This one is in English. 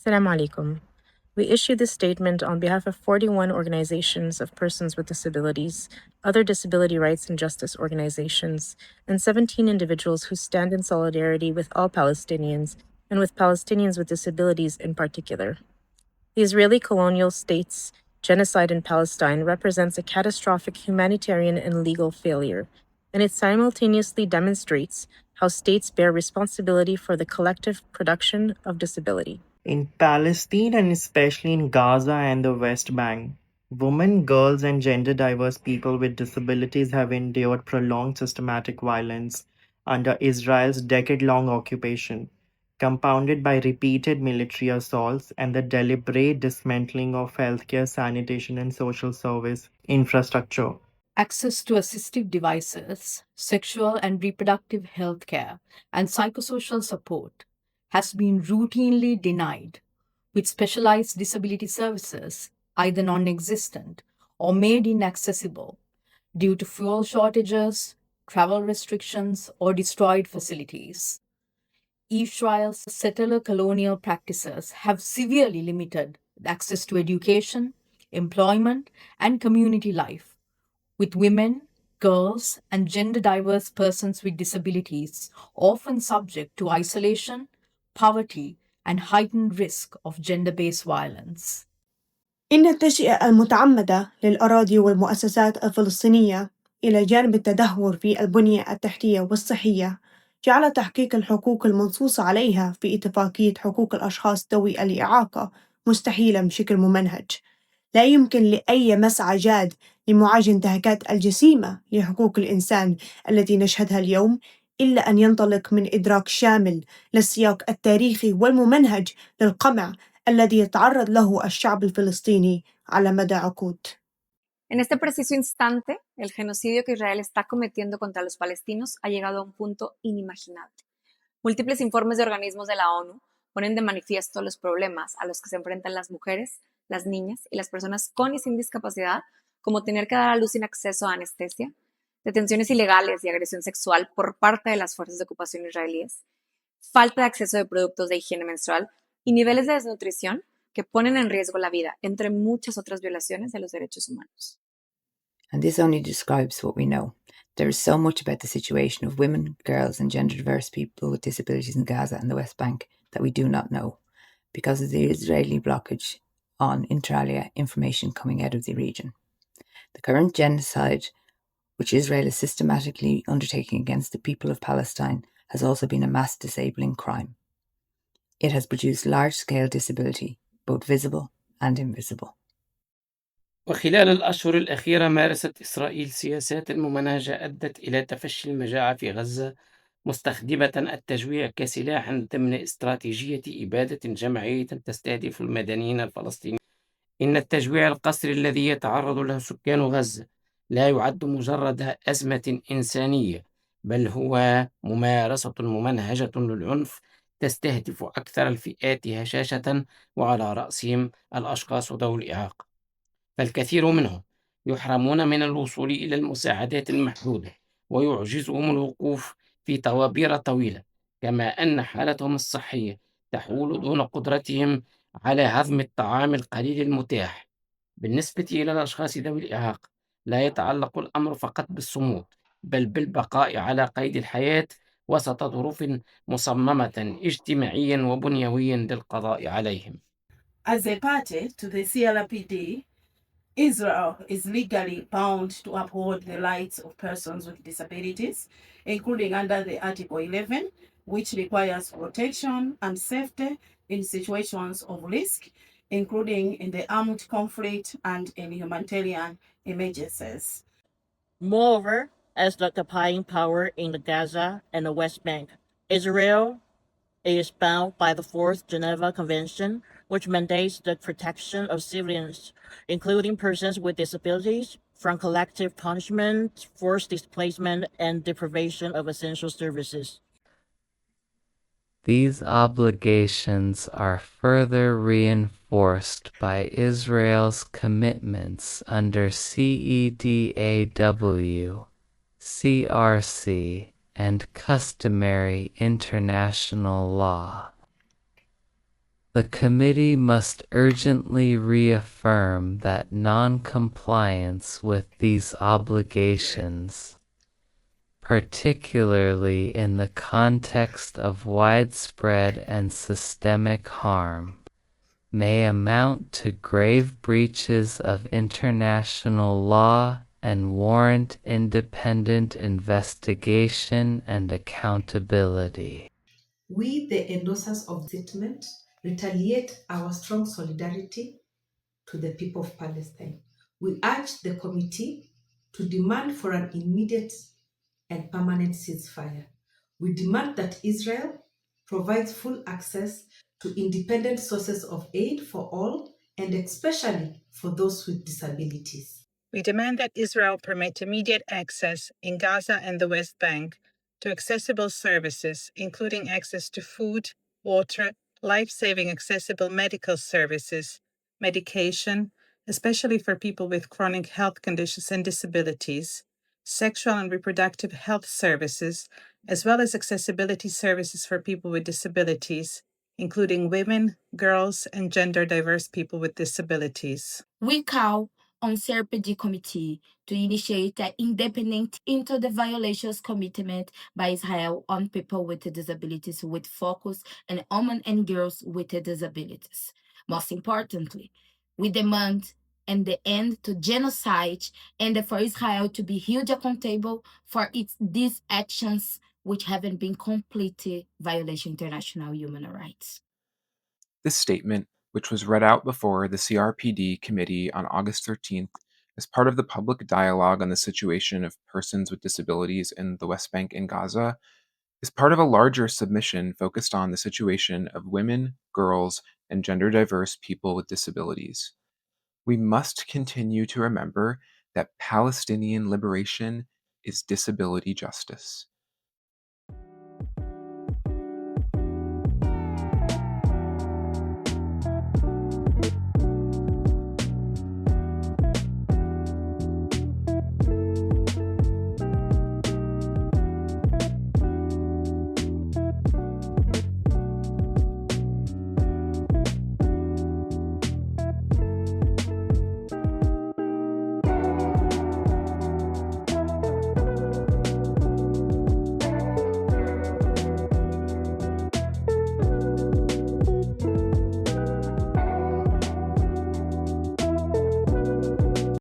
Assalamu alaikum. We issue this statement on behalf of 41 organizations of persons with disabilities, other disability rights and justice organizations, and 17 individuals who stand in solidarity with all Palestinians and with Palestinians with disabilities in particular. The Israeli colonial state's genocide in Palestine represents a catastrophic humanitarian and legal failure, and it simultaneously demonstrates how states bear responsibility for the collective production of disability. In Palestine and especially in Gaza and the West Bank, women, girls, and gender diverse people with disabilities have endured prolonged systematic violence under Israel's decade long occupation, compounded by repeated military assaults and the deliberate dismantling of healthcare, sanitation, and social service infrastructure. Access to assistive devices, sexual and reproductive health care, and psychosocial support has been routinely denied, with specialized disability services either non existent or made inaccessible due to fuel shortages, travel restrictions, or destroyed facilities. Israel's settler colonial practices have severely limited access to education, employment, and community life, with women, girls, and gender diverse persons with disabilities often subject to isolation, poverty, and heightened risk of gender based violence. إن التجزئة المتعمدة للأراضي والمؤسسات الفلسطينية إلى جانب التدهور في البنية التحتية والصحية جعل تحقيق الحقوق المنصوص عليها في اتفاقية حقوق الأشخاص ذوي الإعاقة مستحيلاً بشكل ممنهج. لا يمكن لأي مسعى جاد لمعالجة انتهاكات الجسيمة لحقوق الإنسان التي نشهدها اليوم إلا أن ينطلق من إدراك شامل للسياق التاريخي والممنهج للقمع الذي يتعرض له الشعب الفلسطيني على مدى عقود. En este preciso instante, el genocidio que Israel está cometiendo contra los palestinos ha llegado a un punto inimaginable. Múltiples informes de organismos de la ONU ponen de manifiesto los problemas a los que se enfrentan las mujeres, las niñas y las personas con y sin discapacidad, como tener que dar a luz sin acceso a anestesia, detenciones ilegales y agresión sexual por parte de las fuerzas de ocupación israelíes, falta de acceso de productos de higiene menstrual y niveles de desnutrición que ponen en riesgo la vida, entre muchas otras violaciones de los derechos humanos. And this only describes what we know. There is so much about the situation of women, girls, and gender diverse people with disabilities in Gaza and the West Bank that we do not know because of the Israeli blockage on inter alia information coming out of the region. The current genocide, which Israel is systematically undertaking against the people of Palestine, has also been a mass disabling crime. It has produced large-scale disability, both visible and invisible. وخلال الأشهر الأخيرة مارست إسرائيل سياسات ممنهجة أدت إلى تفشي المجاعة في غزة، مستخدمة التجويع كسلاح ضمن استراتيجية إبادة جماعية تستهدف المدنيين الفلسطينيين. إن التجويع القسري الذي يتعرض له سكان غزة لا يعد مجرد أزمة إنسانية، بل هو ممارسة ممنهجة للعنف تستهدف أكثر الفئات هشاشة وعلى رأسهم الأشخاص ذوي الإعاقة. فالكثير منهم يحرمون من الوصول إلى المساعدات المحدودة ويعجزهم الوقوف في طوابير طويلة، كما أن حالتهم الصحية تحول دون قدرتهم على هضم الطعام القليل المتاح. بالنسبة إلى الأشخاص ذوي الإعاقة لا يتعلق الأمر فقط بالصمود، بل بالبقاء على قيد الحياة وسط ظروف مصممة اجتماعيا وبنيويا للقضاء عليهم. As a party to the CLPD, Israel is legally bound to uphold the rights of persons with disabilities, including under the Article 11, which requires protection and safety in situations of risk, including in the armed conflict and in humanitarian emergencies. Moreover, as the occupying power in the Gaza and the West Bank, Israel is bound by the Fourth Geneva Convention, which mandates the protection of civilians, including persons with disabilities, from collective punishment, forced displacement, and deprivation of essential services. These obligations are further reinforced by Israel's commitments under CEDAW, CRC, and customary international law. The committee must urgently reaffirm that non-compliance with these obligations, particularly in the context of widespread and systemic harm, may amount to grave breaches of international law and warrant independent investigation and accountability. We, the endorsers of the statement, retaliate our strong solidarity to the people of Palestine. We urge the committee to demand for an immediate and permanent ceasefire. We demand that Israel provides full access to independent sources of aid for all, and especially for those with disabilities. We demand that Israel permit immediate access in Gaza and the West Bank to accessible services, including access to food, water, life-saving accessible medical services, medication, especially for people with chronic health conditions and disabilities, sexual and reproductive health services, as well as accessibility services for people with disabilities, including women, girls, and gender-diverse people with disabilities. We call on CRPD committee to initiate an independent into the violations commitment by Israel on people with disabilities with focus on women and girls with disabilities. Most importantly, we demand the end to genocide and for Israel to be held accountable for these actions which haven't been completely violation international human rights. This statement, which was read out before the CRPD committee on August 13th, as part of the public dialogue on the situation of persons with disabilities in the West Bank and Gaza, is part of a larger submission focused on the situation of women, girls, and gender diverse people with disabilities. We must continue to remember that Palestinian liberation is disability justice.